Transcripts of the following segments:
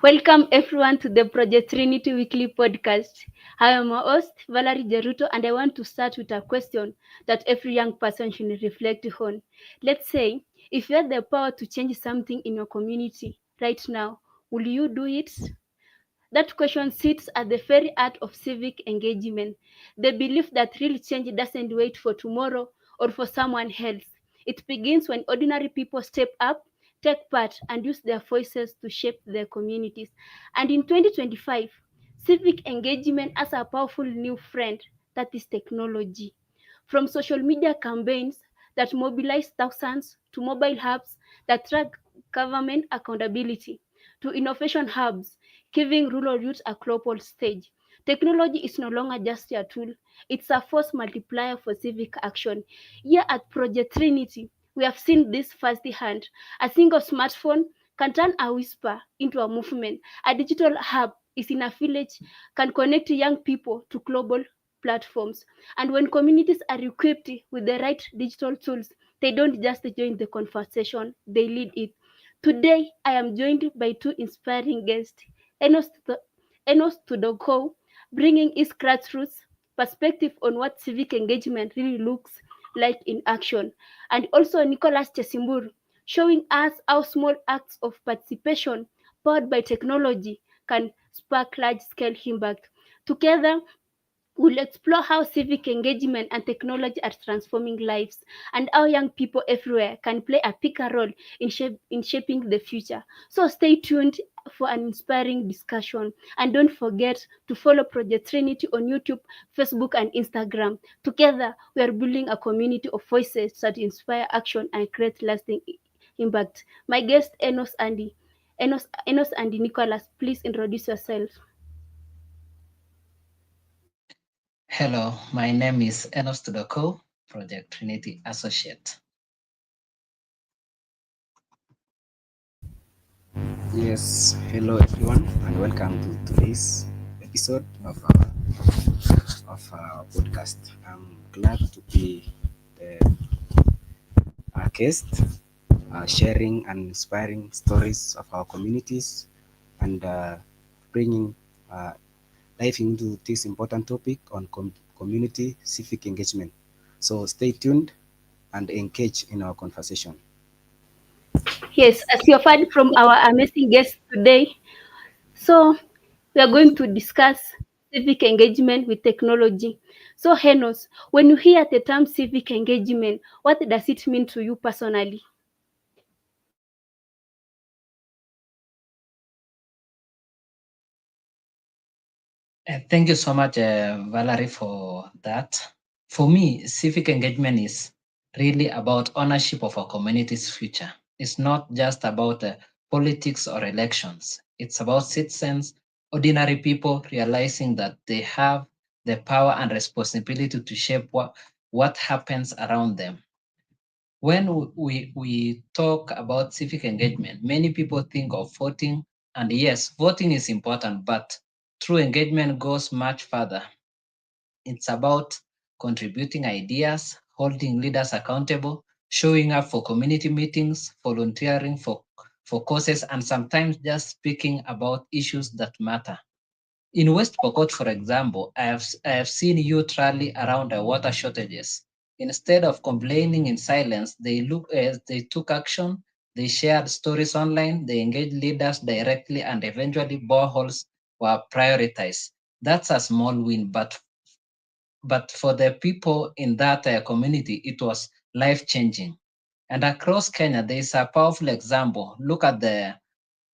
Welcome everyone to the Project Trinity Weekly Podcast. I am your host, Valerie Jeruto, and I want to start with a question that every young person should reflect on. Let's say, if you had the power to change something in your community right now, will you do it? That question sits at the very heart of civic engagement. The belief that real change doesn't wait for tomorrow or for someone else. It begins when ordinary people step up, take part, and use their voices to shape their communities. And in 2025, civic engagement has a powerful new friend, that is technology. From social media campaigns that mobilize thousands to mobile hubs that track government accountability to innovation hubs giving rural youth a global stage. Technology is no longer just a tool, it's a force multiplier for civic action. Here at Project Trinity, we have seen this firsthand. A single smartphone can turn a whisper into a movement. A digital hub is in a village, can connect young people to global platforms. And when communities are equipped with the right digital tools, they don't just join the conversation, they lead it. Today, I am joined by two inspiring guests. Enos, Enos Tudoko, bringing his grassroots perspective on what civic engagement really looks like in action, and also Nicholas Chesimbur, showing us how small acts of participation powered by technology can spark large-scale impact. Together, we'll explore how civic engagement and technology are transforming lives and how young people everywhere can play a bigger role in shaping the future. So stay tuned for an inspiring discussion. And don't forget to follow Project Trinity on YouTube, Facebook, and Instagram. Together, we are building a community of voices that inspire action and create lasting impact. My guest, Enos Andy Nicholas, please introduce yourself. Hello, my name is Enos Tudoko, Project Trinity Associate. Yes, hello everyone, and welcome to today's episode of our podcast. I'm glad to be the our guest, sharing and inspiring stories of our communities and bringing uh, life into this important topic on community civic engagement. So stay tuned and engage in our conversation. Yes, as you have heard from our amazing guests today, so we are going to discuss civic engagement with technology. So, Henos, when you hear the term civic engagement, what does it mean to you personally? Thank you so much, Valerie, for that. For me, civic engagement is really about ownership of our community's future. It's not just about politics or elections. It's about citizens, ordinary people realizing that they have the power and responsibility to shape what happens around them. When we talk about civic engagement, many people think of voting, and yes, voting is important, but true engagement goes much further. It's about contributing ideas, holding leaders accountable, showing up for community meetings, volunteering for causes, and sometimes just speaking about issues that matter. In West Pokot, for example, I have seen youth rally around the water shortages. Instead of complaining in silence, they took action. They shared stories online. They engaged leaders directly, and eventually boreholes were prioritized. That's a small win, but for the people in that community, it was life changing. And across Kenya, there is a powerful example. Look at the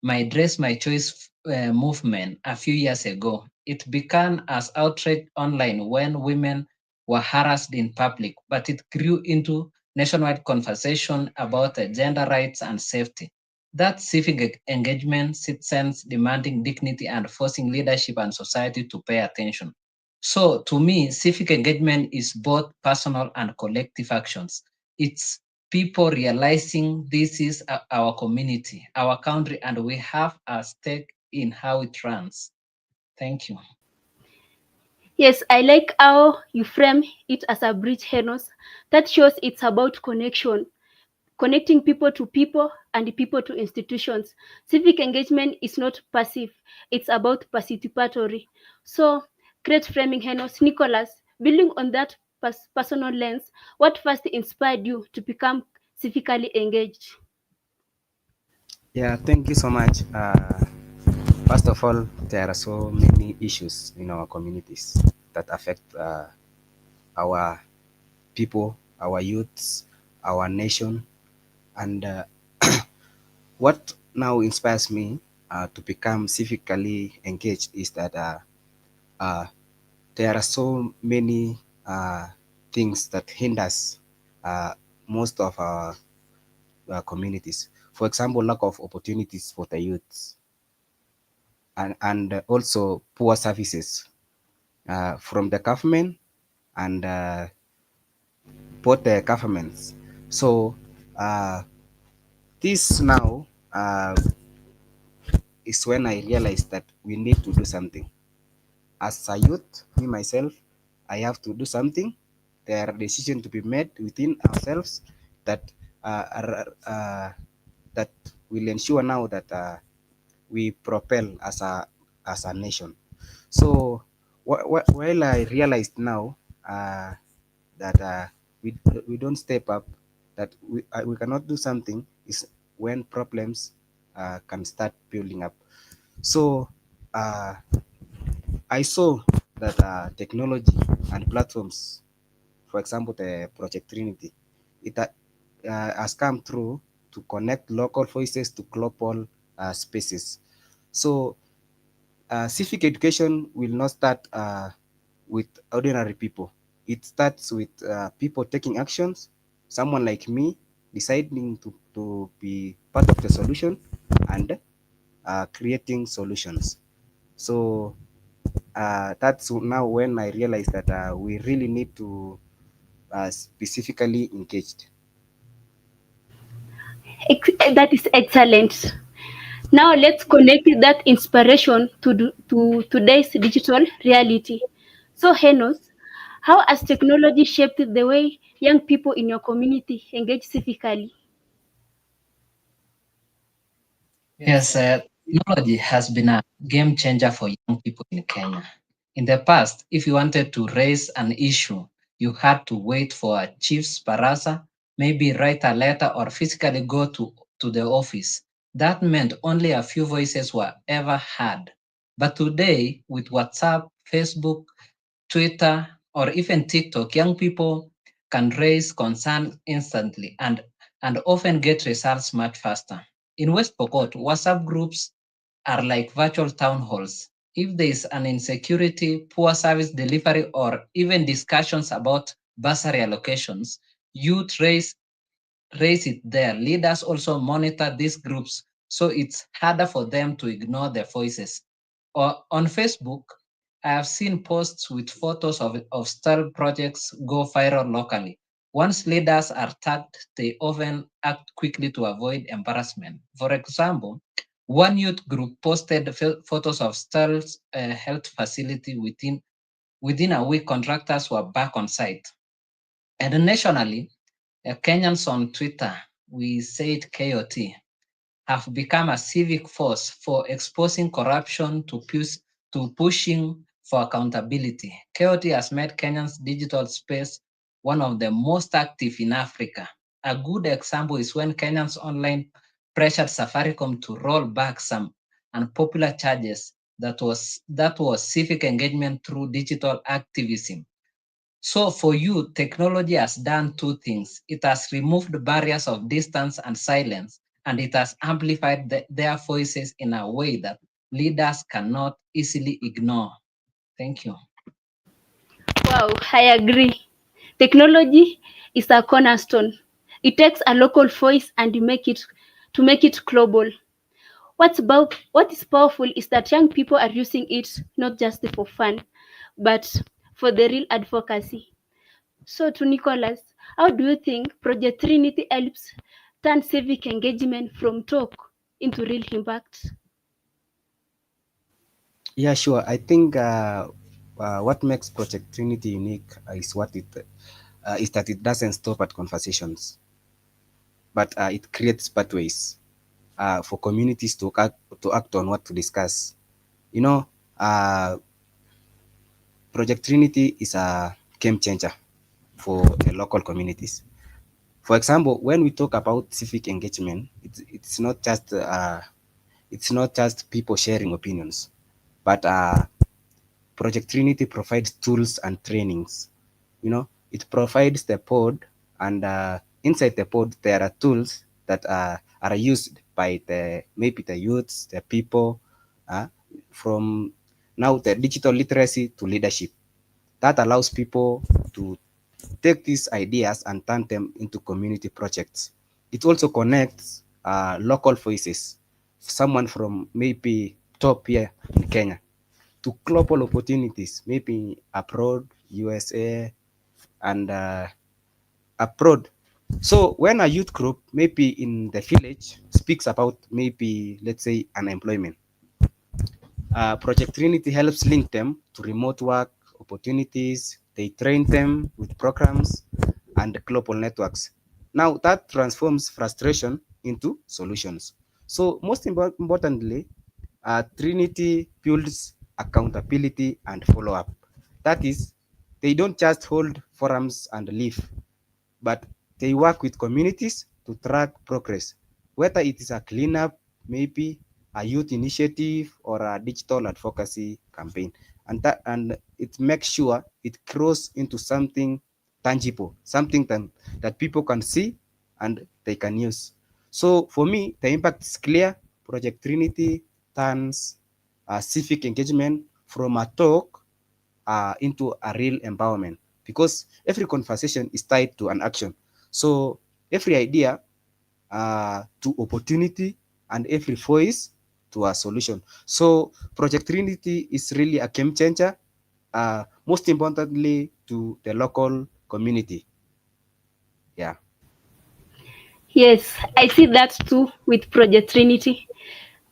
My Dress, My Choice movement a few years ago. It began as outrage online when women were harassed in public, but it grew into nationwide conversation about gender rights and safety. That civic engagement, citizens demanding dignity and forcing leadership and society to pay attention. So to me, civic engagement is both personal and collective actions. It's people realizing this is our community, our country, and we have a stake in how it runs. Thank you. Yes, I like how you frame it as a bridge, Henos. That shows it's about connection connecting people and people to institutions. Civic engagement is not passive, it's about participatory. So, great framing, Henos. Nicholas, building on that personal lens, what first inspired you to become civically engaged? Yeah, thank you so much. First of all, there are so many issues in our communities that affect our people, our youths, our nation, and what now inspires me to become civically engaged is that uh, there are so many things that hinders uh, most of our communities. For example, lack of opportunities for the youths, and also poor services from the government and both the governments. So uh, this now is when I realized that we need to do something. As a youth, me myself, I have to do something. There are decisions to be made within ourselves that that will ensure now that we propel as a nation. So while I realized now that we don't step up, that we cannot do something, is when problems can start building up. So uh, I saw that technology and platforms, for example, the Project Trinity, it has come through to connect local voices to global spaces. So civic education will not start with ordinary people. It starts with people taking actions. Someone like me deciding to be part of the solution and creating solutions. So that's now when I realized that we really need to specifically engaged. That is excellent. Now let's connect that inspiration to today's digital reality. So, Henos, how has technology shaped the way young people in your community engage civically? Yes, technology has been a game changer for young people in Kenya. In the past, if you wanted to raise an issue, you had to wait for a chief's baraza, maybe write a letter or physically go to the office. That meant only a few voices were ever heard. But today, with WhatsApp, Facebook, Twitter, or even TikTok, young people can raise concerns instantly and often get results much faster. In West Pokot, WhatsApp groups are like virtual town halls. If there is an insecurity, poor service delivery, or even discussions about bursary allocations, youth raise it there. Leaders also monitor these groups, so it's harder for them to ignore their voices. Or on Facebook, I have seen posts with photos of stalled projects go viral locally. Once leaders are tagged, they often act quickly to avoid embarrassment. For example, one youth group posted photos of stalled health facility within a week. Contractors were back on site. And nationally, Kenyans on Twitter, we say it KOT, have become a civic force for exposing corruption to pushing for accountability. KOT has made Kenya's digital space one of the most active in Africa. A good example is when Kenyans online pressured Safaricom to roll back some unpopular charges. That was civic engagement through digital activism. So for you, technology has done two things. It has removed barriers of distance and silence, and it has amplified their voices in a way that leaders cannot easily ignore. Thank you. Wow, I agree. Technology is a cornerstone. It takes a local voice and make it global. What is powerful is that young people are using it not just for fun, but for the real advocacy. So, to Nicholas, how do you think Project Trinity helps turn civic engagement from talk into real impact? Yeah, sure. I think what makes Project Trinity unique is that it doesn't stop at conversations. but it creates pathways for communities to act on what to discuss. You know, uh, Project Trinity is a game changer for the local communities. For example, when we talk about civic engagement, it's not just people sharing opinions, but Project Trinity provides tools and trainings. It provides the pod, and inside the pod there are tools that are used by the youths, the people, uh, from now the digital literacy to leadership. That allows people to take these ideas and turn them into community projects. It also connects local voices, someone from maybe top here in Kenya, to global opportunities, maybe abroad, USA, and abroad. So when a youth group, maybe in the village, speaks about maybe, let's say, unemployment, Project Trinity helps link them to remote work opportunities. They train them with programs and global networks. Now that transforms frustration into solutions. So most importantly, Trinity builds accountability and follow-up. That is, they don't just hold forums and leave, but they work with communities to track progress, whether it is a cleanup, maybe a youth initiative, or a digital advocacy campaign. And it makes sure it grows into something tangible, something that people can see and they can use. So for me, the impact is clear. Project Trinity turns civic engagement from a talk into a real empowerment, because every conversation is tied to an action. So every idea to opportunity, and every voice to a solution. So Project Trinity is really a game changer, most importantly to the local community. Yeah. Yes, I see that too with Project Trinity.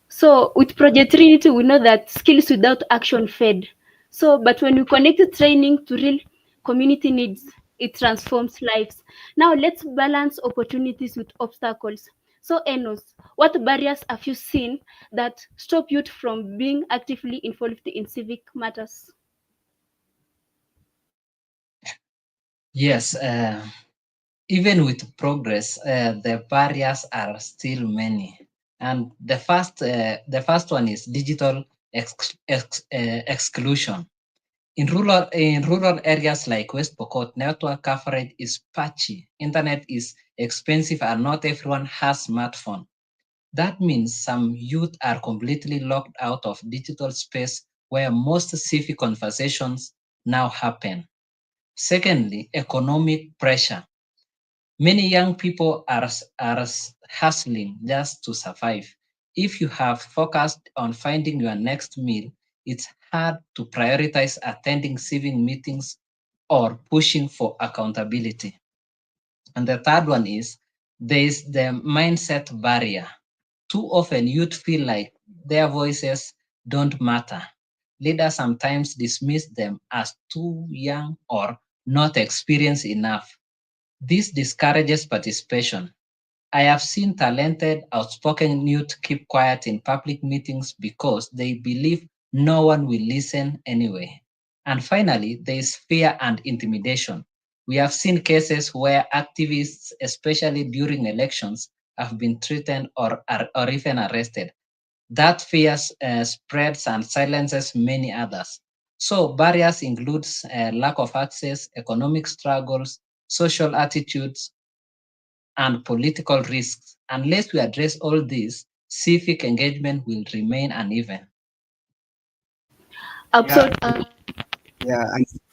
So with Project Trinity, we know that skills without action fade. So, but when we connect training to real community needs, it transforms lives. Now let's balance opportunities with obstacles. So, Enos, what barriers have you seen that stop youth from being actively involved in civic matters? Yes, even with progress, the barriers are still many. And the first one is digital exclusion. In rural areas like West Pokot, network coverage is patchy. Internet is expensive, and not everyone has smartphone. That means some youth are completely locked out of digital space where most civic conversations now happen. Secondly, economic pressure. Many young people are hustling just to survive. If you have focused on finding your next meal, it's hard to prioritize attending civic meetings or pushing for accountability. And the third one is there is the mindset barrier. Too often, youth feel like their voices don't matter. Leaders sometimes dismiss them as too young or not experienced enough. This discourages participation. I have seen talented, outspoken youth keep quiet in public meetings because they believe no one will listen anyway. And finally, there is fear and intimidation. We have seen cases where activists, especially during elections, have been threatened or even arrested. That fear spreads and silences many others. So barriers includes lack of access, economic struggles, social attitudes, and political risks. Unless we address all these, civic engagement will remain uneven. Yeah, Absolutely. yeah,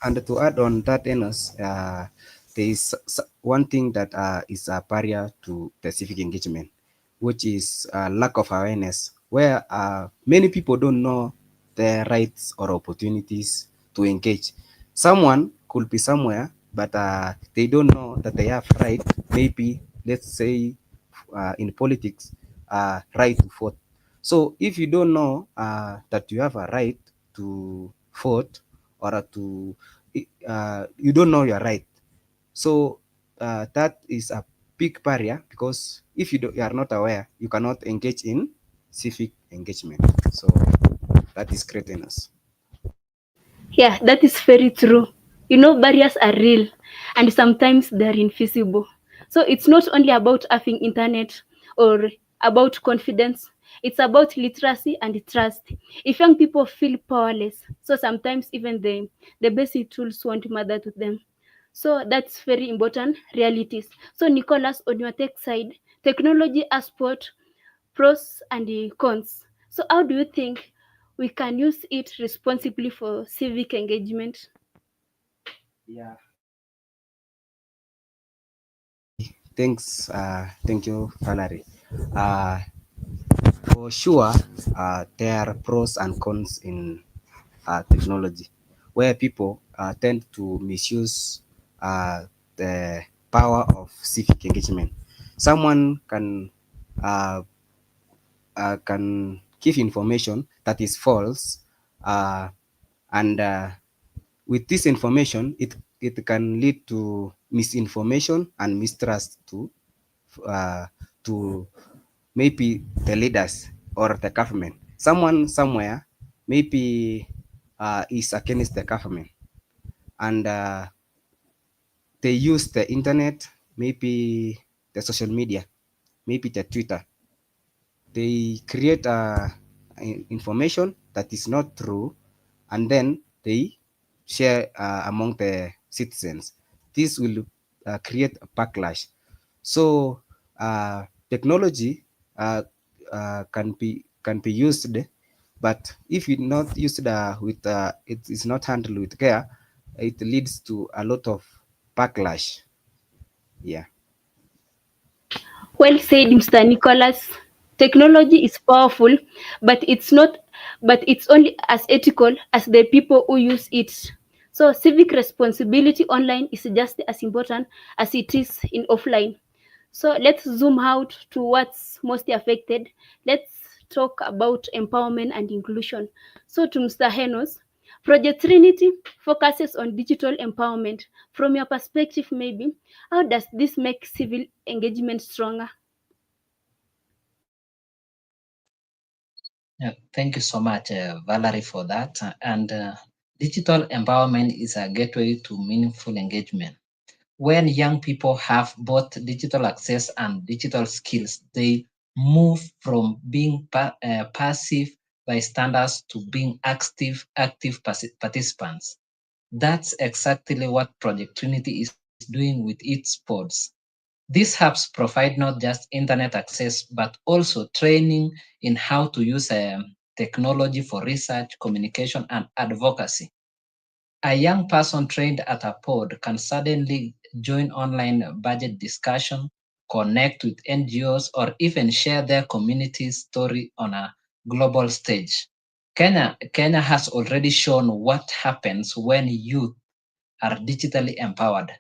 and to add on that, Enos, there is one thing that is a barrier to the civic engagement, which is lack of awareness, where many people don't know their rights or opportunities to engage. Someone could be somewhere, but they don't know that they have right. Maybe, let's say, in politics, right to vote. So if you don't know that you have a right to vote, or you don't know your right, so that is a big barrier because if you are not aware, you cannot engage in civic engagement. So that is greatness. Yeah, that is very true. Barriers are real and sometimes they're invisible. So it's not only about having internet or about confidence, it's about literacy and trust. If young people feel powerless, so sometimes even the basic tools won't matter to them. So that's very important realities. So Nicholas, on your tech side, technology has both pros and the cons. So how do you think we can use it responsibly for civic engagement? Yeah. Thank you, Valerie. Uh, for sure, there are pros and cons in technology, where people tend to misuse the power of civic engagement. Someone uh, can give information that is false, uh, and with this information, it can lead to misinformation and mistrust uh, to maybe the leaders or the government. Someone somewhere maybe is against the government, and they use the internet, maybe the social media, maybe the Twitter. They create information that is not true, and then they share among the citizens. This will create a backlash. So technology can be used, but if it not used with it is not handled with care, it leads to a lot of backlash. Yeah. Well said, Mr. Nicholas. Technology is powerful, but it's only as ethical as the people who use it. So civic responsibility online is just as important as it is in offline. So let's zoom out to what's most affected. Let's talk about empowerment and inclusion. So to Mr. Henos, Project Trinity focuses on digital empowerment. From your perspective, maybe, how does this make civil engagement stronger? Thank you so much, Valerie, for that. And digital empowerment is a gateway to meaningful engagement. When young people have both digital access and digital skills, they move from being passive bystanders to being active participants. That's exactly what Project Trinity is doing with its pods. These hubs provide not just internet access, but also training in how to use technology for research, communication, and advocacy. A young person trained at a pod can suddenly join online budget discussion, connect with NGOs, or even share their community's story on a global stage. Kenya has already shown what happens when youth are digitally empowered.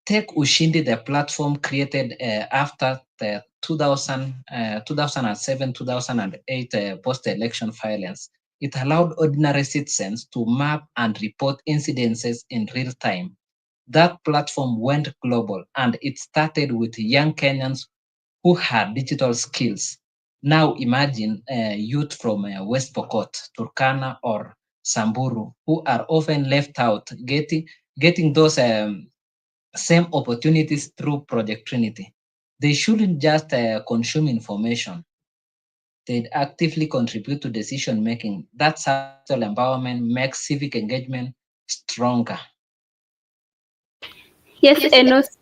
Take Ushindi, the platform created after the 2007-2008 post-election violence. It allowed ordinary citizens to map and report incidences in real time. That platform went global, and it started with young Kenyans who had digital skills. Now imagine youth from West Pokot, Turkana, or Samburu, who are often left out, getting those same opportunities through Project Trinity. They shouldn't just consume information, they'd actively contribute to decision making. That's how digital empowerment makes civic engagement stronger. Yes, Enos,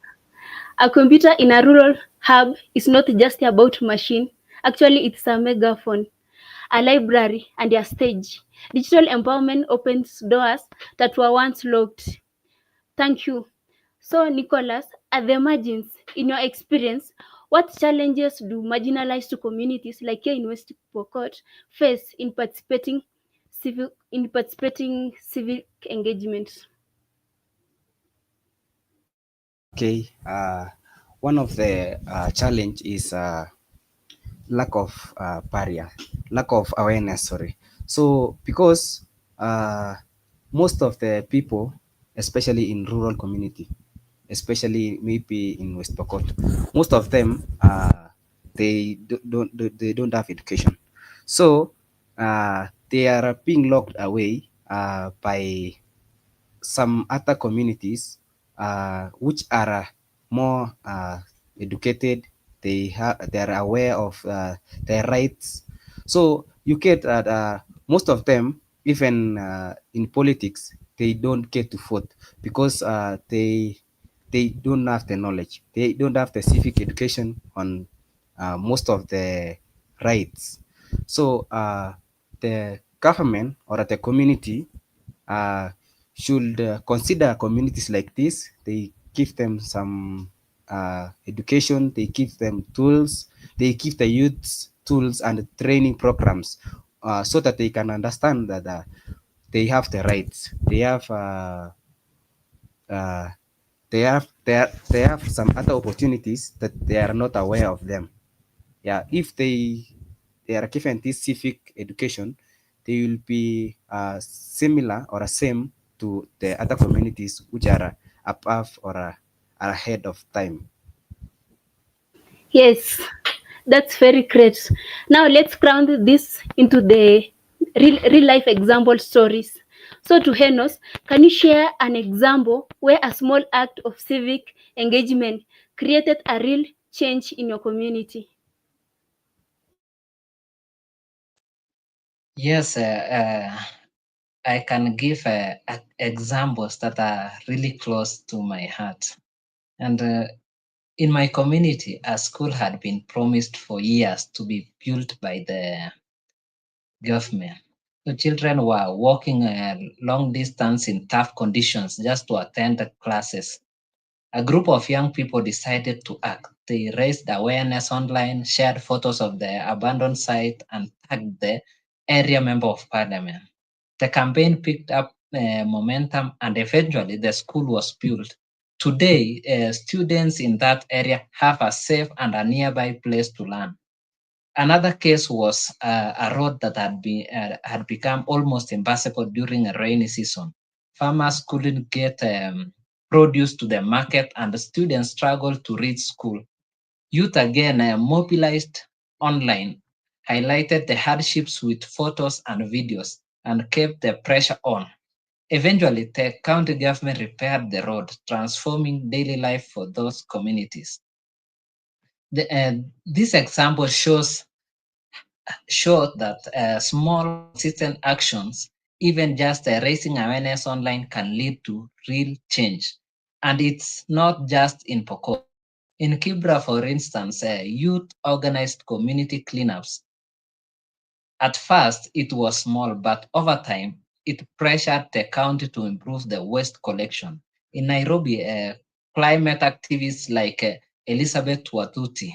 a computer in a rural hub is not just about machine. Actually, it's a megaphone, a library, and a stage. Digital empowerment opens doors that were once locked. Thank you. So, Nicholas, at the margins, in your experience, what challenges do marginalized communities like here in West Pokot face in participating civic engagement? Okay. One of the challenge is lack of barrier, lack of awareness. Sorry. So because uh, most of the people, especially in rural community, especially maybe in West Pokot. Most of them, they don't have education, so they are being locked away by some other communities which are more educated. They are aware of their rights. So you get that most of them, even in politics, they don't get to vote because they don't have the knowledge. They don't have the civic education on most of the rights. So the government or the community uh, should consider communities like this. They give them some education, they give them tools, they give the youths tools and training programs so that they can understand that they have the rights. Uh, they have some other opportunities that they are not aware of them. Yeah, if they are given this civic education, they will be similar or same to the other communities which are above or are ahead of time. Yes, that's very great. Now let's ground this into the real life example stories. So, to Henos, can you share an example where a small act of civic engagement created a real change in your community? Yes, I can give examples that are really close to my heart. And in my community, a school had been promised for years to be built by the government. The children were walking a long distance in tough conditions just to attend the classes. A group of young people decided to act. They raised awareness online, shared photos of the abandoned site, and tagged the area member of parliament. The campaign picked up momentum, and eventually the school was built. Today, students in that area have a safe and a nearby place to learn. Another case was a road that had become almost impassable during a rainy season. Farmers couldn't get produce to the market, and the students struggled to reach school. Youth again mobilized online, highlighted the hardships with photos and videos, and kept the pressure on. Eventually, the county government repaired the road, transforming daily life for those communities. This example show that small, consistent actions, even just raising awareness online, can lead to real change. And it's not just in Pokot. In Kibra, for instance, youth organized community cleanups. At first, it was small, but over time, it pressured the county to improve the waste collection. In Nairobi, climate activists like Elizabeth Watuti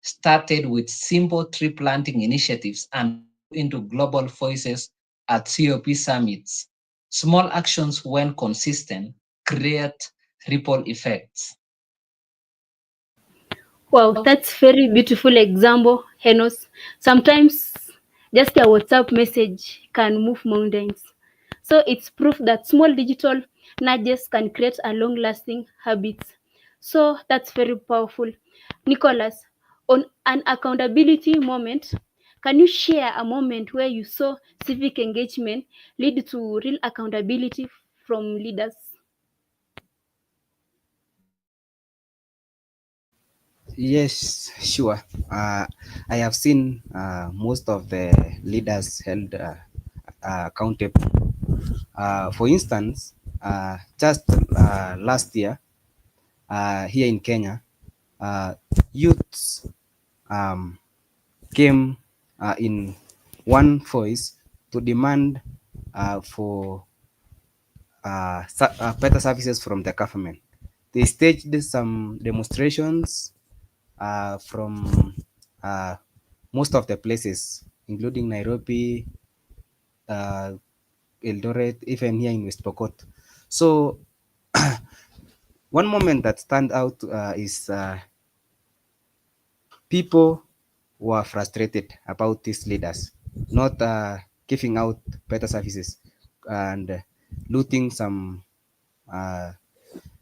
started with simple tree planting initiatives and grew into global voices at COP summits. Small actions, when consistent, create ripple effects. Wow, that's very beautiful example, Henos. Sometimes just a WhatsApp message can move mountains. So it's proof that small digital nudges can create a long-lasting habits. So that's very powerful. Nicholas, on an accountability moment, can you share a moment where you saw civic engagement lead to real accountability from leaders? Yes, sure. I have seen most of the leaders held accountable. For instance, just last year here in Kenya, youths um, came in one voice to demand for better services from the government. They staged some demonstrations from uh, most of the places, including Nairobi, uh, Eldoret, even here in West Pokot. So one moment that stand out is people were frustrated about these leaders not giving out better services and looting some uh,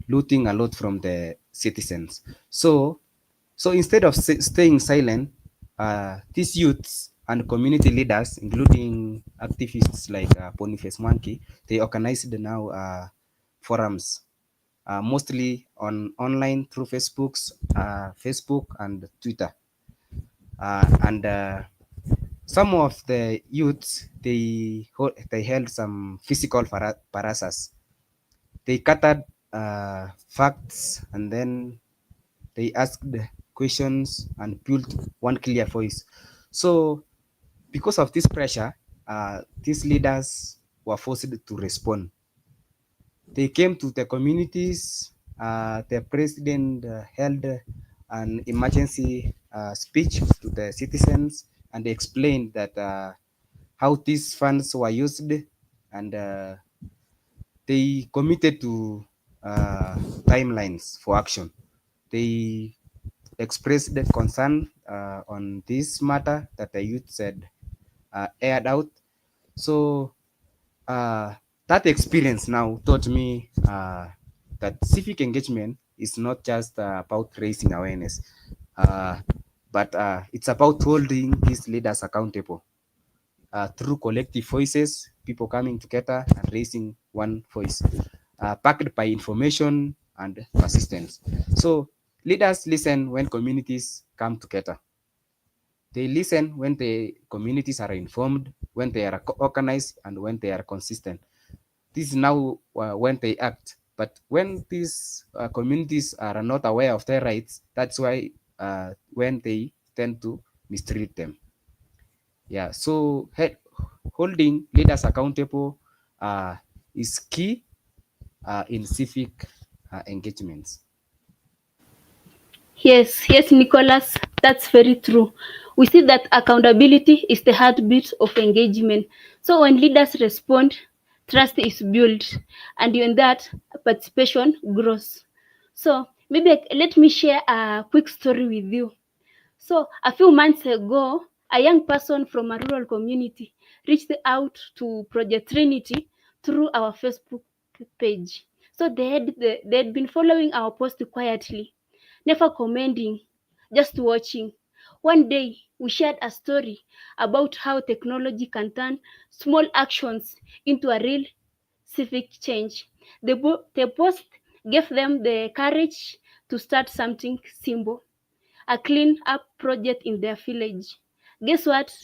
looting a lot from the citizens. So instead of staying silent, these youths and community leaders, including activists like Boniface Monkey, they organized now forums, mostly on online through Facebook and Twitter. And some of the youths, they held some physical parazas. They gathered facts, and then they asked questions and built one clear voice. So because of this pressure, these leaders were forced to respond. They came to the communities. The president held an emergency speech to the citizens and explained that how these funds were used, and they committed to timelines for action. They expressed the concern on this matter that the youth said aired out. So uh, that experience now taught me that civic engagement is not just about raising awareness, uh, but it's about holding these leaders accountable through collective voices, people coming together and raising one voice, backed by information and persistence. So leaders listen when communities come together. They listen when the communities are informed, when they are organized, and when they are consistent. This is now when they act. But when these communities are not aware of their rights, that's why when they tend to mistreat them. Yeah. So holding leaders accountable uh, is key in civic engagements. Yes, yes, Nicholas, that's very true. We see that accountability is the heartbeat of engagement. So when leaders respond, trust is built, and in that, participation grows. So maybe let me share a quick story with you. So, a few months ago, a young person from a rural community reached out to Project Trinity through our Facebook page. So, they had been following our post quietly, never commenting, just watching. One day, we shared a story about how technology can turn small actions into a real civic change. The post gave them the courage to start something simple, a clean up project in their village. Guess what?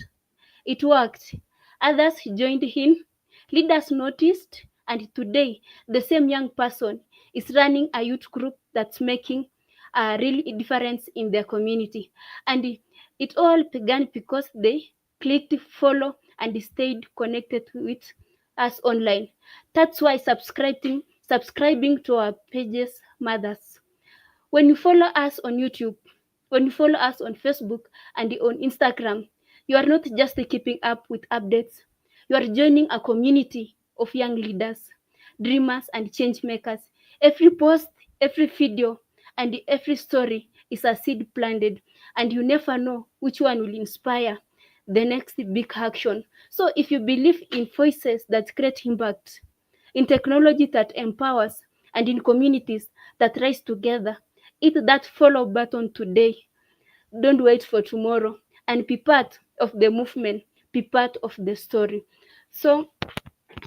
It worked. Others joined in, leaders noticed, and today the same young person is running a youth group that's making a real difference in their community. And it all began because they clicked follow and stayed connected with us online. That's why subscribing to our pages matters. When you follow us on YouTube, when you follow us on Facebook and on Instagram, you are not just keeping up with updates, you are joining a community of young leaders, dreamers, and change makers. Every post, every video, and every story is a seed planted, and you never know which one will inspire the next big action. So, if you believe in voices that create impact, in technology that empowers, and in communities that rise together, hit that follow button today. Don't wait for tomorrow, and be part of the movement, be part of the story. So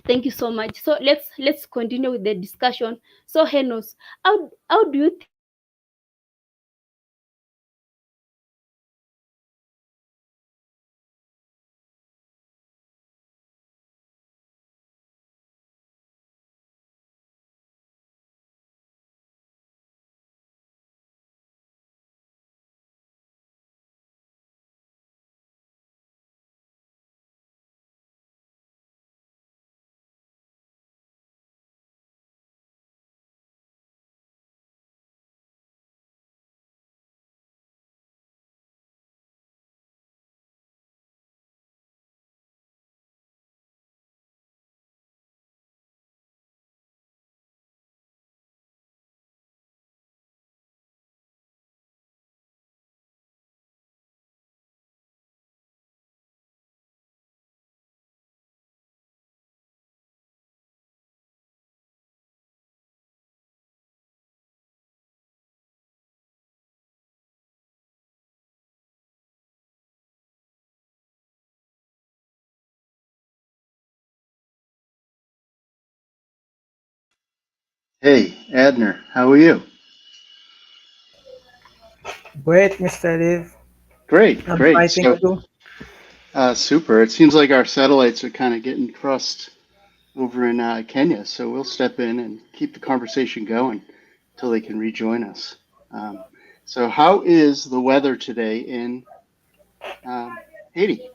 thank you so much. So let's continue with the discussion. So Henos, how do you think civic engagement can improve community life? Hey, Adner, how are you? Great, Mr. Dave. Great, I'm great. fighting So, too. super. It seems like our satellites are kind of getting crossed over in Kenya, so we'll step in and keep the conversation going until they can rejoin us. Um, so, how is the weather today in Haiti?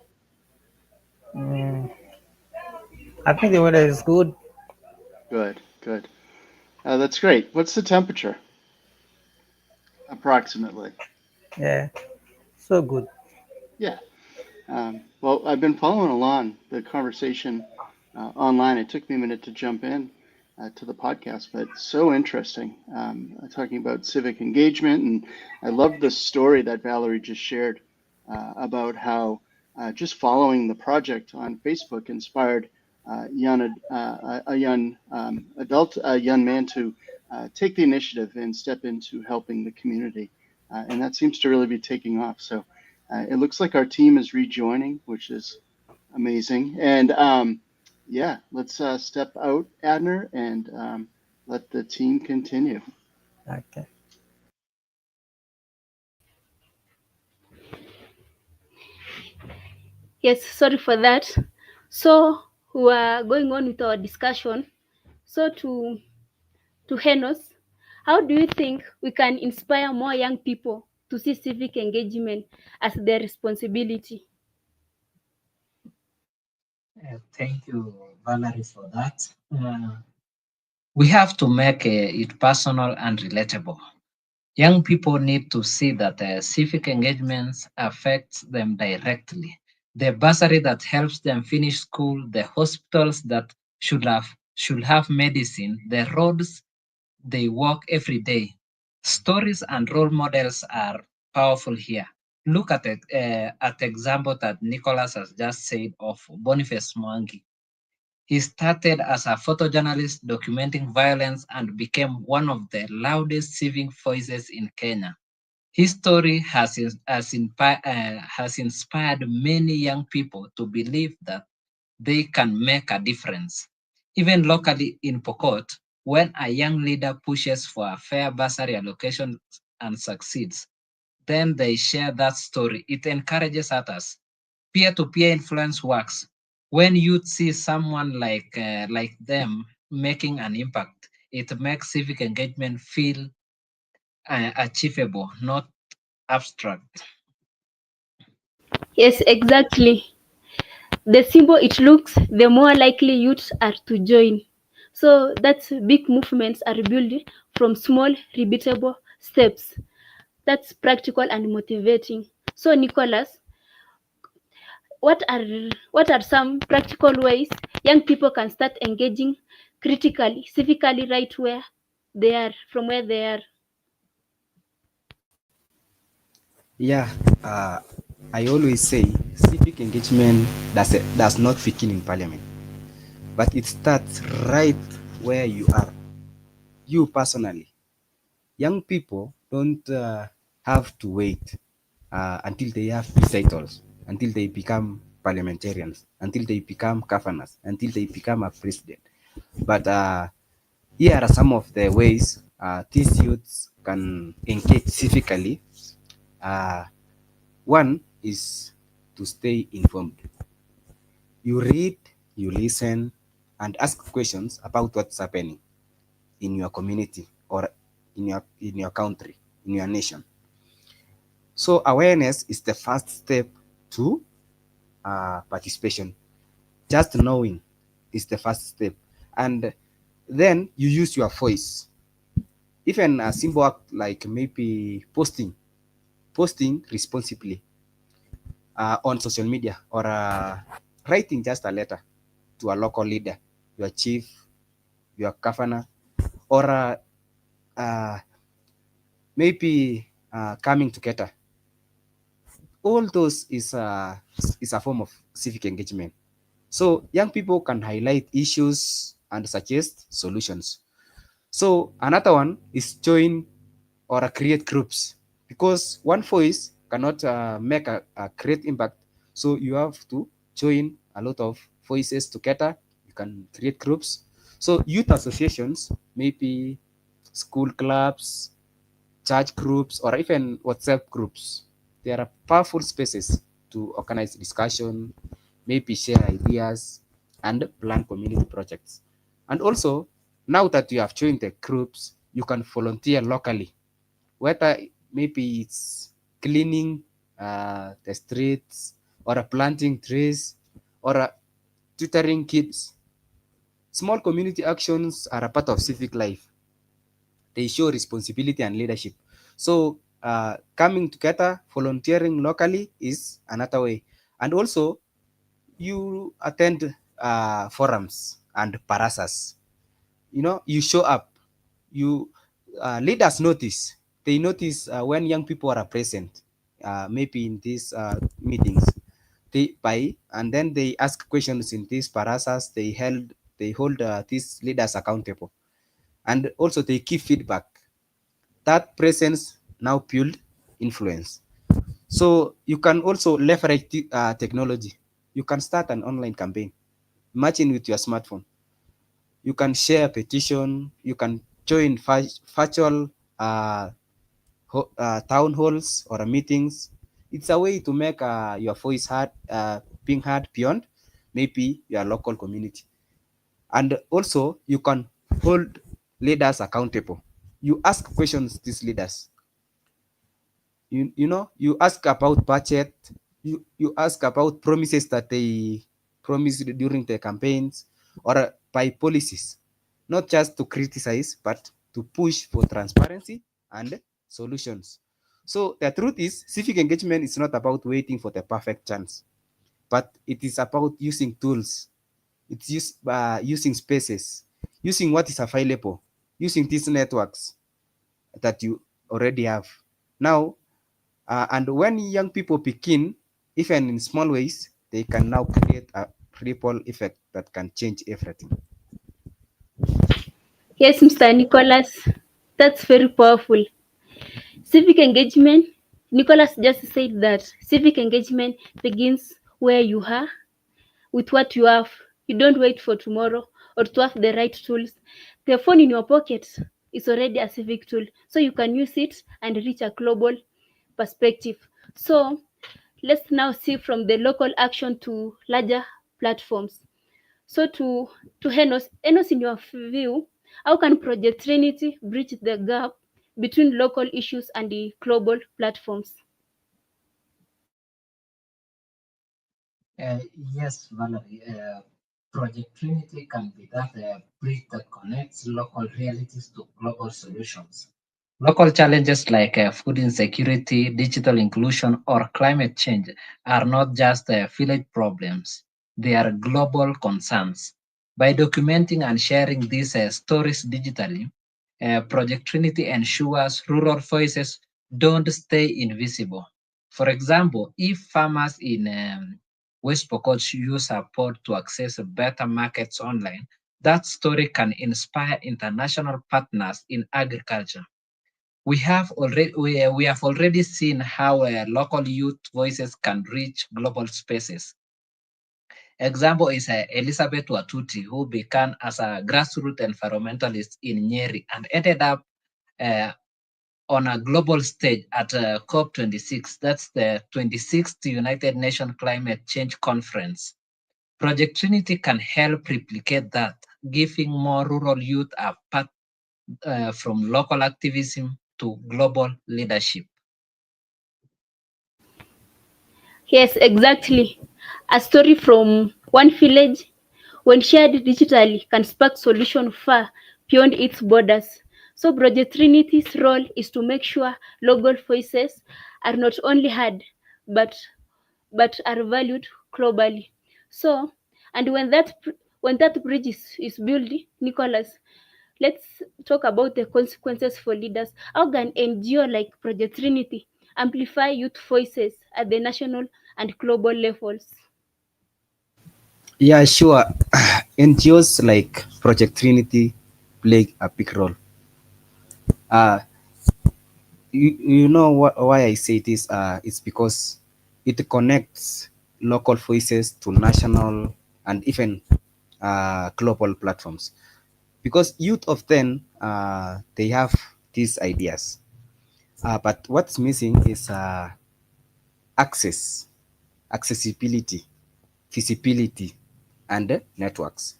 Mm, I think the weather is good. Good, good. That's great. What's the temperature approximately? Yeah, so good. Yeah. Well, I've been following along the conversation online. It took me a minute to jump in to the podcast, but so interesting. Talking about civic engagement, and I love the story that Valerie just shared about how just following the project on Facebook inspired a young adult, a young man to take the initiative and step into helping the community, and that seems to really be taking off. So. It looks like our team is rejoining, which is amazing. And yeah, let's step out, Adner, and let the team continue. Okay. Yes, sorry for that. So we are going on with our discussion. So to Henos, how do you think we can inspire more young people to see civic engagement as their responsibility? Thank you, Valerie, for that. We have to make it personal and relatable. Young people need to see that civic engagements affects them directly. The bursary that helps them finish school, the hospitals that should have medicine, the roads they walk every day. Stories and role models are powerful here. Look at the example that Nicholas has just said of Boniface Mwangi. He started as a photojournalist documenting violence and became one of the loudest civic voices in Kenya. His story has inspired many young people to believe that they can make a difference. Even locally in Pokot, when a young leader pushes for a fair bursary allocation and succeeds, then they share that story. It encourages others. Peer-to-peer influence works. When youth see someone like them making an impact, it makes civic engagement feel achievable, not abstract. Yes, exactly. The simple it looks, the more likely youths are to join. So that's big movements are built from small, repeatable steps. That's practical and motivating. So, Nicholas, what are what are some practical ways young people can start engaging critically, civically, right where they are, from where they are? Yeah, uh, I always say civic engagement does not begin in parliament, but it starts right where you are. You personally, young people don't have to wait until they have titles, until they become parliamentarians, until they become governors, until they become a president. But here are some of the ways these youths can engage civically. Uh, One is to stay informed. You read, you listen, and ask questions about what's happening in your community or in your country, in your nation. So awareness is the first step to participation. Just knowing is the first step, and then you use your voice. Even a simple act like maybe posting responsibly on social media, or writing just a letter to a local leader, your chief, your governor, or uh, maybe coming together. All those is a form of civic engagement. So young people can highlight issues and suggest solutions. So another one is join or create groups, because one voice cannot make a great impact. So you have to join a lot of voices together. You can create groups. So youth associations, maybe school clubs, church groups, or even WhatsApp groups, they are powerful spaces to organize discussion, maybe share ideas, and plan community projects. And also, now that you have joined the groups, you can volunteer locally, whether maybe it's cleaning the streets, or planting trees, or tutoring kids. Small community actions are a part of civic life. They show responsibility and leadership. So, coming together, volunteering locally is another way. And also, you attend forums and parasas. You show up. You Leaders notice. They notice when young people are present, maybe in these meetings. And then they ask questions in these parasas. They hold these leaders accountable, and also they give feedback. That presence now build influence. So you can also leverage technology. You can start an online campaign. Imagine with your smartphone. You can share a petition. You can join virtual uh, town halls or meetings. It's a way to make your voice being heard beyond maybe your local community. And also, you can hold leaders accountable. You ask questions these leaders. You ask about budget. You ask about promises that they promised during the campaigns, or by policies, not just to criticize but to push for transparency and solutions. So the truth is, civic engagement is not about waiting for the perfect chance, but it is about using tools. Using spaces, using what is available, using these networks that you already have now. And when young people begin, even in small ways, they can now create a ripple effect that can change everything. Yes, Mr. Nicholas, that's very powerful. Civic engagement, Nicholas just said that civic engagement begins where you are with what you have. You don't wait for tomorrow or to have the right tools. The phone in your pocket is already a civic tool, so you can use it and reach a global perspective. So let's now see from the local action to larger platforms. So to Enos, in your view, how can Project Trinity bridge the gap between local issues and the global platforms? Uh, yes, Valerie. Project Trinity can be that bridge that connects local realities to global solutions. Local challenges like food insecurity, digital inclusion, or climate change are not just village problems, they are global concerns. By documenting and sharing these stories digitally, Project Trinity ensures rural voices don't stay invisible. For example, if farmers in West Pokot use support to access better markets online, that story can inspire international partners in agriculture. We have already seen how local youth voices can reach global spaces. Example is Elizabeth Watuti, who began as a grassroots environmentalist in Nyeri and ended up uh, on a global stage at COP26. That's the 26th United Nations Climate Change Conference. Project Trinity can help replicate that, giving more rural youth a path from local activism to global leadership. Yes, exactly. A story from one village, when shared digitally, can spark solution far beyond its borders. So Project Trinity's role is to make sure local voices are not only heard, but but are valued globally. So, and when that bridge is built, Nicholas, let's talk about the consequences for leaders. How can NGO like Project Trinity amplify youth voices at the national and global levels? Yeah, sure. NGOs like Project Trinity play a big role. Uh, you know why I say this? It's because it connects local voices to national and even global platforms. because youth often they have these ideas, but what's missing is access, accessibility, feasibility, and networks.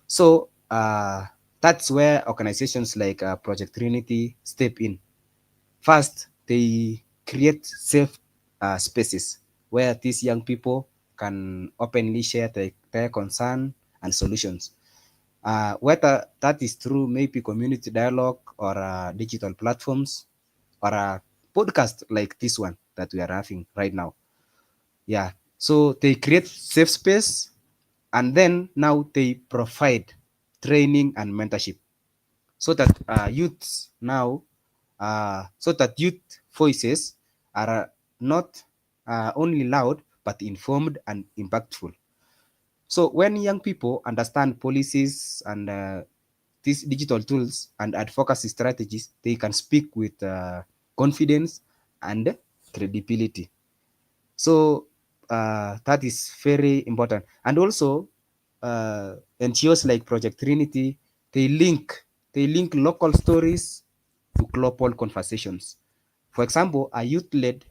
So that's where organizations like Project Trinity step in. First, they create safe spaces where these young people can openly share their concern and solutions. Whether that is through maybe community dialogue or digital platforms or a podcast like this one that we are having right now. Yeah. So they create safe space, and then now they provide training and mentorship so that youth voices are not only loud but informed and impactful. So when young people understand policies and these digital tools and advocacy strategies, they can speak with confidence and credibility. So that is very important. And also, NGOs like Project Trinity, they link they link local stories to global conversations. For example, a youth-led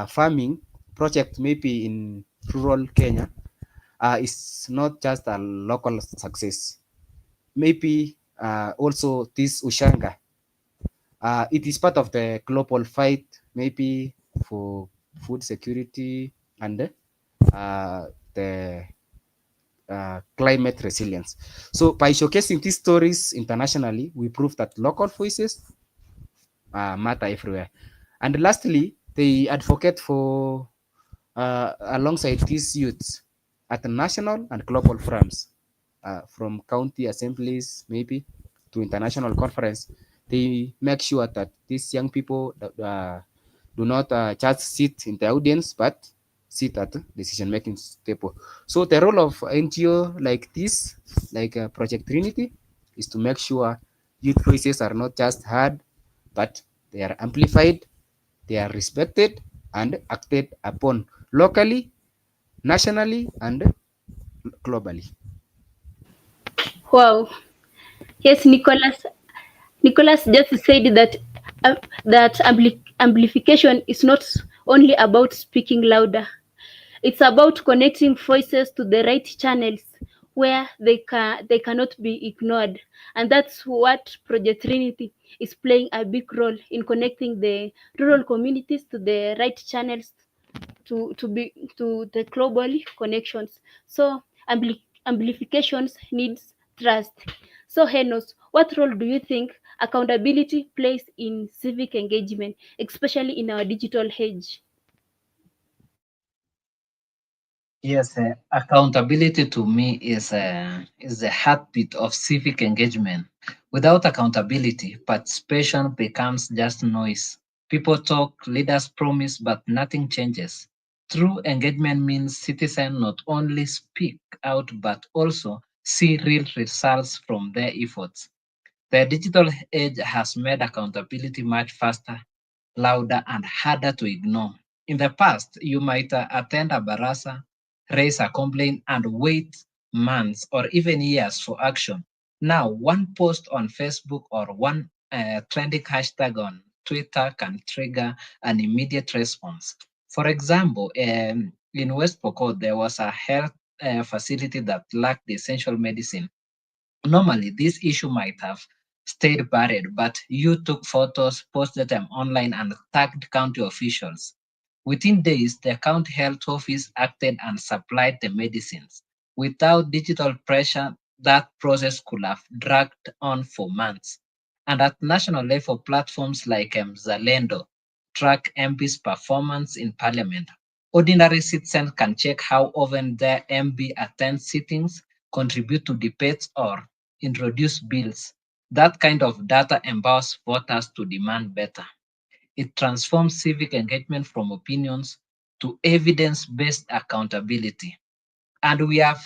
farming project maybe in rural Kenya is not just a local success. Maybe also this Ushanga, it is part of the global fight, maybe for food security and the climate resilience. So by showcasing these stories internationally, we prove that local voices matter everywhere. And lastly, they advocate for alongside these youths at the national and global forums, from county assemblies maybe to international conference. They make sure that these young people do not just sit in the audience, but sit at the decision making table. So the role of NGO like this, like Project Trinity, is to make sure youth voices are not just heard, but they are amplified, they are respected and acted upon locally, nationally, and globally. Wow. Yes, Nicholas just said that amplification is not only about speaking louder. It's about connecting voices to the right channels where they cannot be ignored. And that's what Project Trinity is playing a big role in connecting the rural communities to the right channels to the global connections. So amplifications needs trust. So Henos, what role do you think accountability plays in civic engagement, especially in our digital age? Yes, accountability to me is the heartbeat of civic engagement. Without accountability, participation becomes just noise. People talk, leaders promise, but nothing changes. True engagement means citizens not only speak out but also see real results from their efforts. The digital age has made accountability much faster, louder, and harder to ignore. In the past, you might attend a barasa, raise a complaint, and wait months or even years for action. Now, one post on Facebook or one trending hashtag on Twitter can trigger an immediate response. For example, in West Pokot, there was a health facility that lacked essential medicine. Normally, this issue might have stayed buried, but you took photos, posted them online, and tagged county officials. Within days, the county health office acted and supplied the medicines. Without digital pressure, that process could have dragged on for months. And at national level, platforms like Zalendo track MPs' performance in parliament. Ordinary citizens can check how often their MP attends sittings, contribute to debates, or introduce bills. That kind of data empowers voters to demand better. It transforms civic engagement from opinions to evidence based accountability. And we have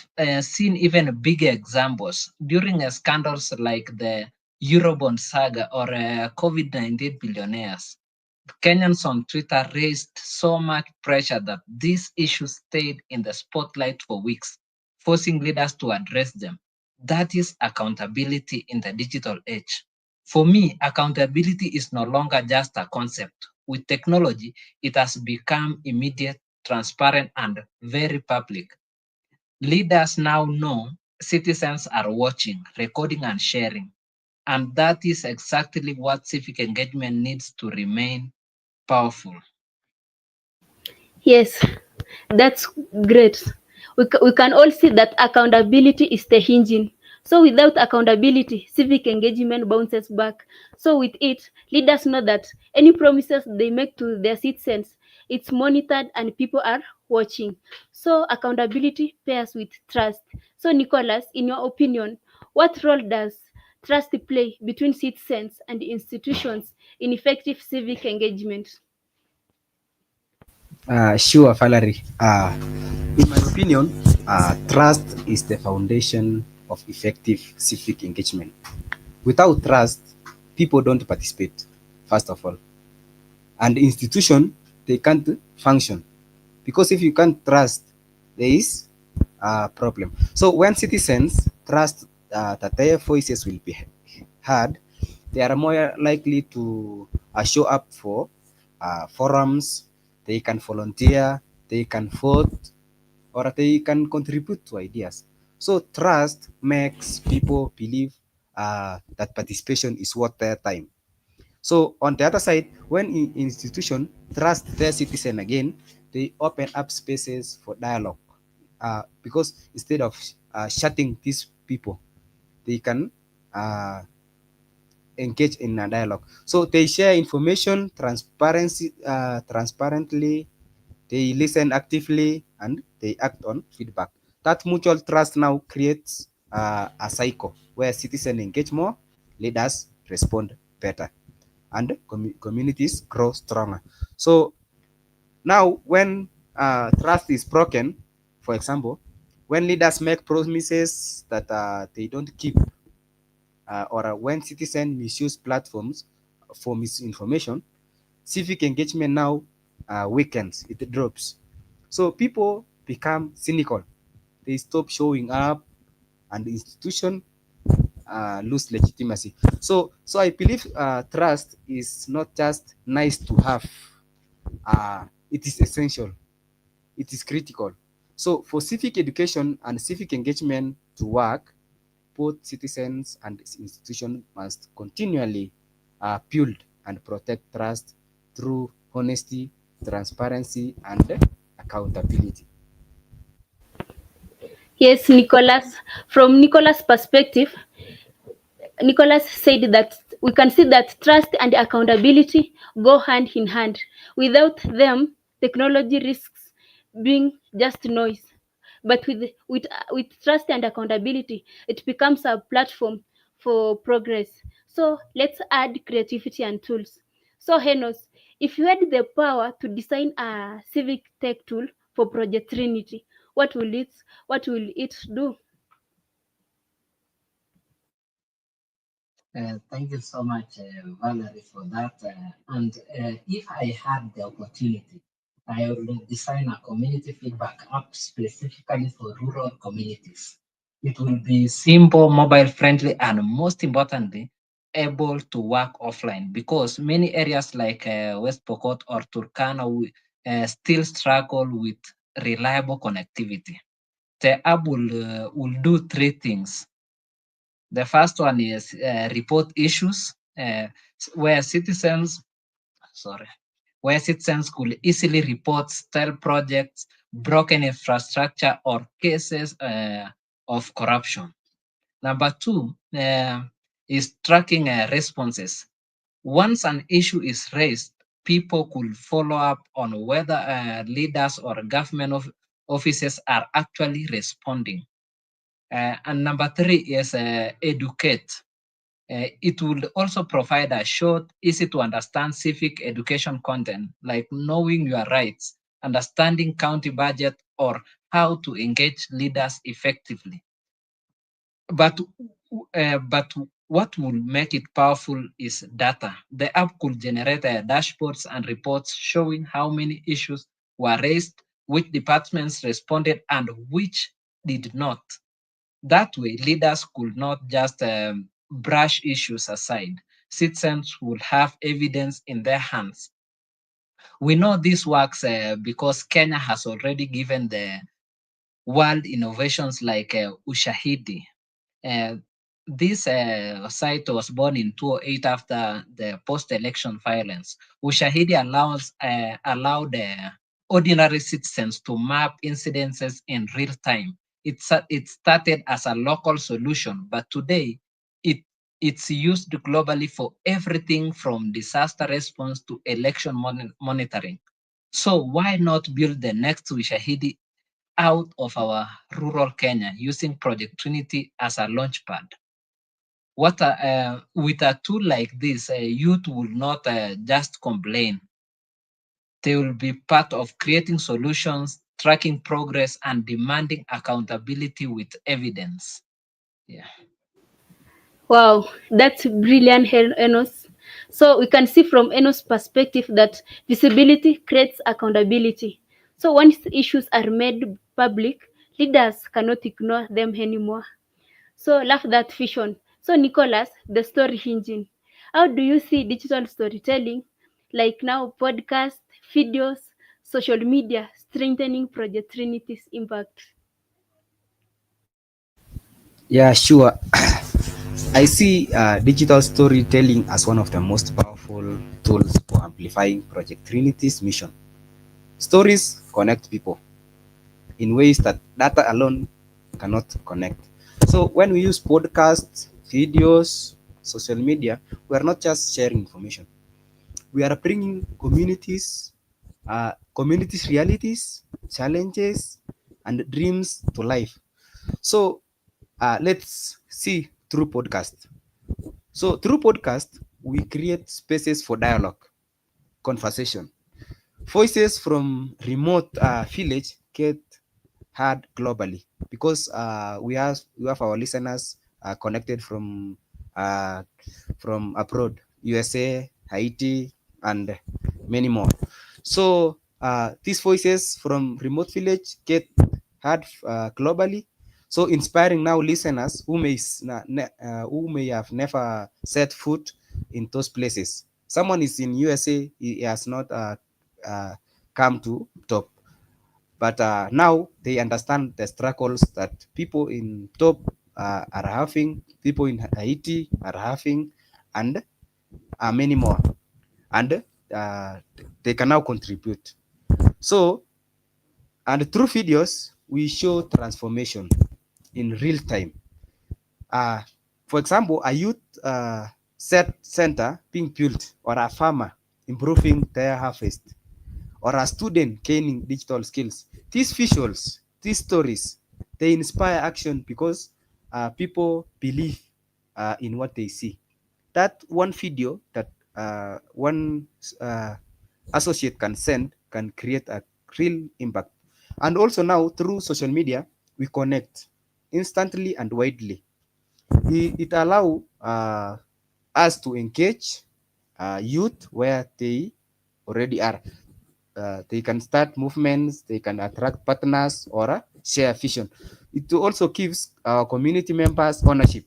seen even bigger examples during scandals like the Eurobond saga or COVID 19 billionaires. Kenyans on Twitter raised so much pressure that these issues stayed in the spotlight for weeks, forcing leaders to address them. That is accountability in the digital age. For me, accountability is no longer just a concept. With technology, it has become immediate, transparent, and very public. Leaders now know citizens are watching, recording, and sharing. And that is exactly what civic engagement needs to remain powerful. Yes, that's great. We can all see that accountability is the engine. So without accountability, civic engagement bounces back. So with it, leaders know that any promises they make to their citizens, it's monitored and people are watching. So accountability pairs with trust. So Nicholas, in your opinion, what role does trust play between citizens and institutions in effective civic engagement? Sure, Valerie. In my opinion, trust is the foundation of effective civic engagement. Without trust, people don't participate, first of all. And the institution, they can't function. Because if you can't trust, there is a problem. So when citizens trust that their voices will be heard, they are more likely to show up for forums, they can volunteer, they can vote, or they can contribute to ideas. So trust makes people believe that participation is worth their time. So on the other side, when institution trust their citizen again, they open up spaces for dialogue. Because instead of shutting these people, they can uh, engage in a dialogue. So they share information transparently, they listen actively, and they act on feedback. That mutual trust now creates a cycle where citizens engage more, leaders respond better, and communities grow stronger. So now, when trust is broken, for example, when leaders make promises that they don't keep, or when citizens misuse platforms for misinformation, civic engagement now weakens, it drops. So people become cynical, they stop showing up, and the institution lose legitimacy. So I believe trust is not just nice to have, it is essential, it is critical. So for civic education and civic engagement to work, both citizens and institutions must continually build and protect trust through honesty, transparency, and accountability. Yes, Nicholas. From Nicholas' perspective, Nicholas said that we can see that trust and accountability go hand in hand. Without them, technology risks being just noise. But with trust and accountability, it becomes a platform for progress. So let's add creativity and tools. So Henos, if you had the power to design a civic tech tool for Project Trinity, what will it do? Thank you so much, Valerie, for that. And if I had the opportunity, I would design a community feedback app specifically for rural communities. It will be simple, mobile friendly, and most importantly, able to work offline because many areas like West Pokot or Turkana still struggle with reliable connectivity. The app will do three things. The first one is report issues, where citizens, sorry, where citizens could easily report stale projects, broken infrastructure, or cases of corruption. Number two is tracking responses. Once an issue is raised, people could follow up on whether leaders or government offices are actually responding. And number three is educate. It will also provide a short, easy to understand civic education content like knowing your rights, understanding county budget, or how to engage leaders effectively. But what will make it powerful is data. The app could generate dashboards and reports showing how many issues were raised, which departments responded, and which did not. That way, leaders could not just brush issues aside. Citizens would have evidence in their hands. We know this works because Kenya has already given the world innovations like Ushahidi. Uh, this site was born in 2008 after the post-election violence. Ushahidi allowed ordinary citizens to map incidences in real time. It started as a local solution, but today it it's used globally for everything from disaster response to election monitoring. So why not build the next Ushahidi out of our rural Kenya using Project Trinity as a launchpad? With a tool like this, youth will not just complain. They will be part of creating solutions, tracking progress, and demanding accountability with evidence. Yeah. Wow, that's brilliant, Enos. So we can see from Enos' perspective that visibility creates accountability. So once issues are made public, leaders cannot ignore them anymore. So love that vision. So Nicholas, the story engine. How do you see digital storytelling, like now podcast, videos, social media, strengthening Project Trinity's impact? Yeah, sure. I see digital storytelling as one of the most powerful tools for amplifying Project Trinity's mission. Stories connect people in ways that data alone cannot connect. So when we use podcasts, videos, social media, we are not just sharing information. We are bringing communities' realities, challenges, and dreams to life. So let's see through podcast. So through podcast, we create spaces for dialogue, conversation. Voices from remote village get heard globally because we have our listeners connected uh, from abroad, USA, Haiti, and many more. So these voices from remote village get heard globally. So inspiring now listeners who may have never set foot in those places. Someone is in USA, he has not uh, come to top, but now they understand the struggles that people in top are having, people in Haiti are having, and many more. And uh, they can now contribute. So, and through videos, we show transformation in real time. Uh, for example, a youth set center being built, or a farmer improving their harvest, or a student gaining digital skills. These visuals, these stories, they inspire action because people believe in what they see. That one video that one uh, associate can send can create a real impact. And also now through social media, we connect instantly and widely. It allow us to engage youth where they already are. They can start movements, they can attract partners, or share vision. It also gives our community members ownership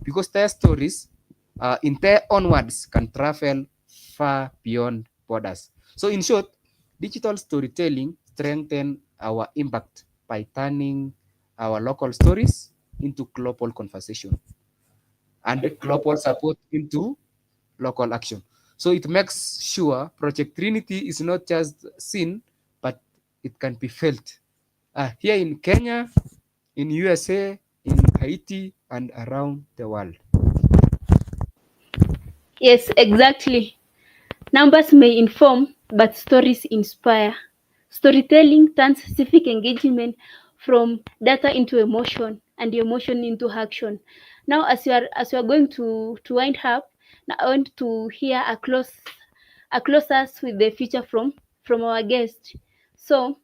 because their stories, in their own words, can travel far beyond borders. So, in short, digital storytelling strengthens our impact by turning our local stories into global conversation and global support into local action. So it makes sure Project Trinity is not just seen, but it can be felt here in Kenya, in USA, in Haiti, and around the world. Yes, exactly. Numbers may inform, but stories inspire. Storytelling turns civic engagement from data into emotion and emotion into action. Now, as you are going to wind up, now I want to hear a closest with the future from our guest. So,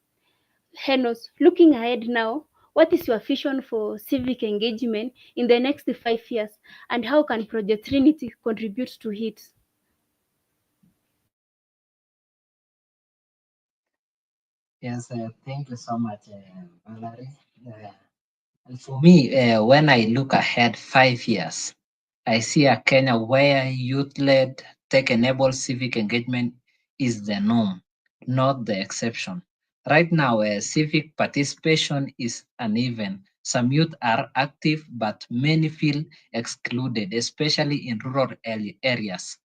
Henos, looking ahead now, what is your vision for civic engagement in the next 5 years, and how can Project Trinity contribute to it? Yes, thank you so much, Valerie. And for me, when I look ahead 5 years, I see a Kenya where youth-led, tech-enabled civic engagement is the norm, not the exception. Right now, civic participation is uneven. Some youth are active, but many feel excluded, especially in rural areas.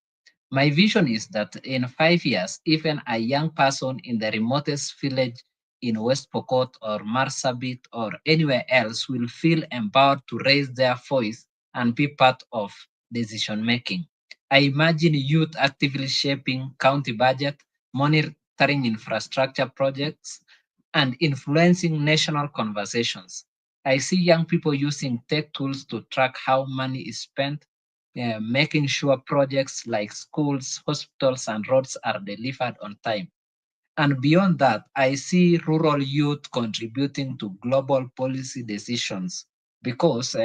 My vision is that in 5 years, even a young person in the remotest village in West Pokot or Marsabit or anywhere else will feel empowered to raise their voice and be part of decision making. I imagine youth actively shaping county budget, monitoring infrastructure projects, and influencing national conversations. I see young people using tech tools to track how money is spent, making sure projects like schools, hospitals, and roads are delivered on time. And beyond that, I see rural youth contributing to global policy decisions because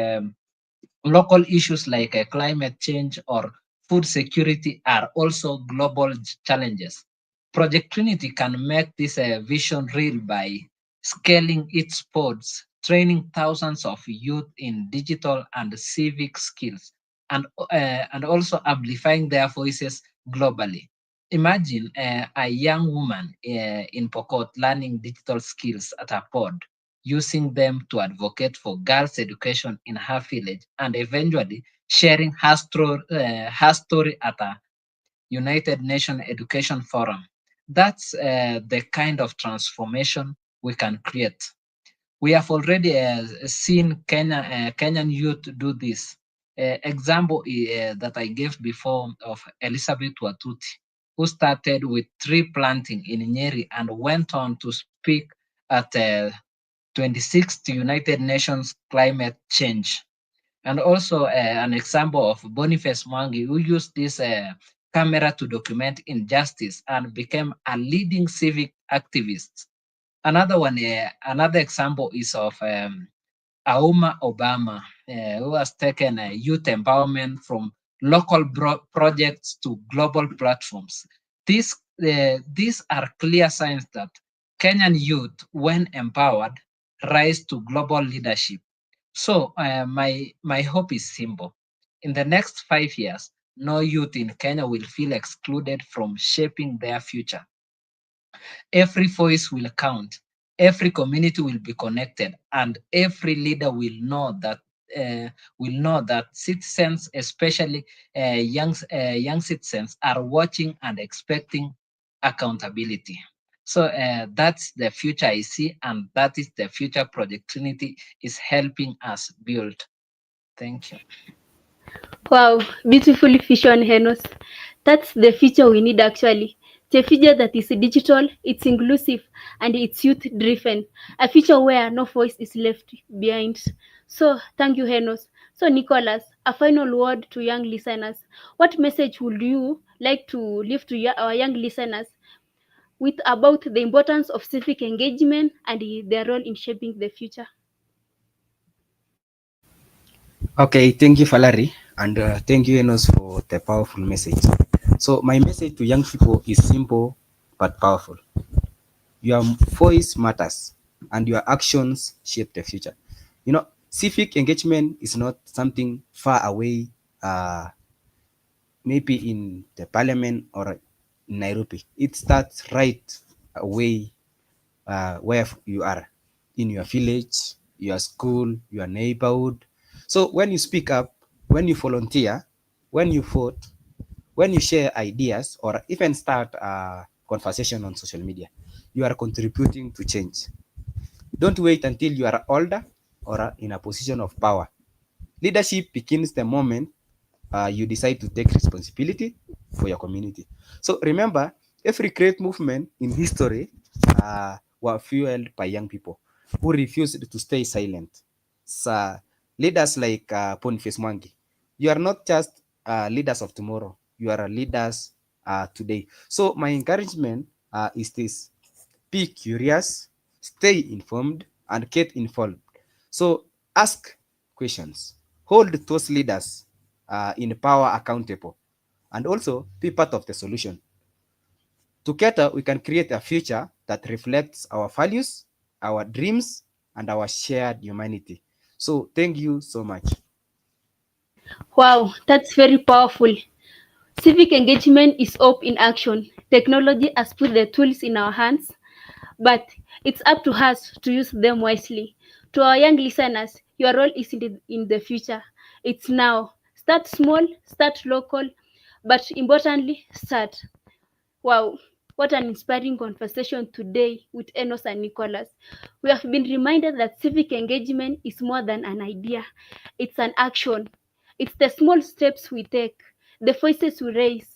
local issues like climate change or food security are also global challenges. Project Trinity can make this vision real by scaling its pods, training thousands of youth in digital and civic skills, and also amplifying their voices globally. Imagine a young woman in Pokot learning digital skills at a pod, using them to advocate for girls' education in her village, and eventually sharing her story at a United Nations Education Forum. That's the kind of transformation we can create. We have already seen Kenyan youth do this. Example that I gave before of Elizabeth Watuti, who started with tree planting in Nyeri and went on to speak at 26th United Nations Climate Change. And also an example of Boniface Mwangi, who used this camera to document injustice and became a leading civic activist. Another example is of Auma Obama, who has taken youth empowerment from local projects to global platforms. These are clear signs that Kenyan youth, when empowered, rise to global leadership. So my hope is simple. In the next 5 years, no youth in Kenya will feel excluded from shaping their future. Every voice will count, every community will be connected, and every leader will know that citizens, especially young citizens, are watching and expecting accountability. So that's the future I see, and that is the future Project Trinity is helping us build. Thank you. Wow, beautiful vision, Henos. That's the future we need actually. It's a future that is digital, it's inclusive, and it's youth driven. A future where no voice is left behind. So, thank you, Henos. So, Nicholas, a final word to young listeners. What message would you like to leave to our young listeners with about the importance of civic engagement and their role in shaping the future? Okay, thank you, Valerie, and thank you, Enos, for the powerful message. So, my message to young people is simple but powerful. Your voice matters, and your actions shape the future. Civic engagement is not something far away, maybe in the parliament or in Nairobi. It starts right away where you are, in your village, your school, your neighborhood. So when you speak up, when you volunteer, when you vote, when you share ideas, or even start a conversation on social media, you are contributing to change. Don't wait until you are older or in a position of power. Leadership begins the moment you decide to take responsibility for your community. So remember, every great movement in history were fueled by young people who refused to stay silent. So leaders like Boniface Mwangi, you are not just leaders of tomorrow, you are leaders today. So my encouragement is this: be curious, stay informed, and get involved. So ask questions, hold those leaders in power accountable, and also be part of the solution. Together, we can create a future that reflects our values, our dreams, and our shared humanity. So thank you so much. Wow, that's very powerful. Civic engagement is hope in action. Technology has put the tools in our hands, but it's up to us to use them wisely. To our young listeners, your role is in the future. It's now. Start small, start local, but importantly, start. Wow, what an inspiring conversation today with Enos and Nicholas. We have been reminded that civic engagement is more than an idea, it's an action. It's the small steps we take, the voices we raise,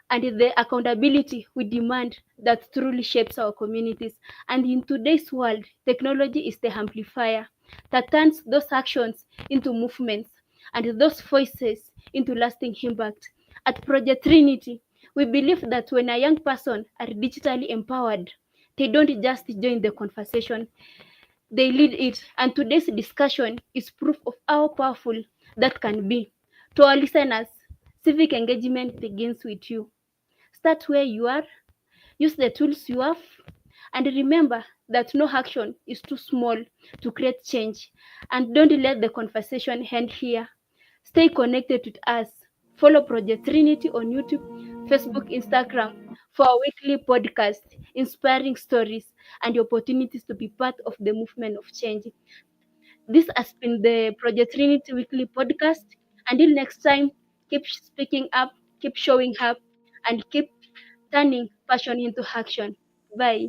and the accountability we demand that truly shapes our communities. And in today's world, technology is the amplifier that turns those actions into movements and those voices into lasting impact. At Project Trinity, we believe that when a young person are digitally empowered, they don't just join the conversation, they lead it. And today's discussion is proof of how powerful that can be. To our listeners, civic engagement begins with you. Start where you are, use the tools you have, and remember that no action is too small to create change. And don't let the conversation end here. Stay connected with us. Follow Project Trinity on YouTube, Facebook, Instagram for our weekly podcast, inspiring stories, and opportunities to be part of the movement of change. This has been the Project Trinity Weekly Podcast. Until next time, keep speaking up, keep showing up, and keep turning passion into action. Bye.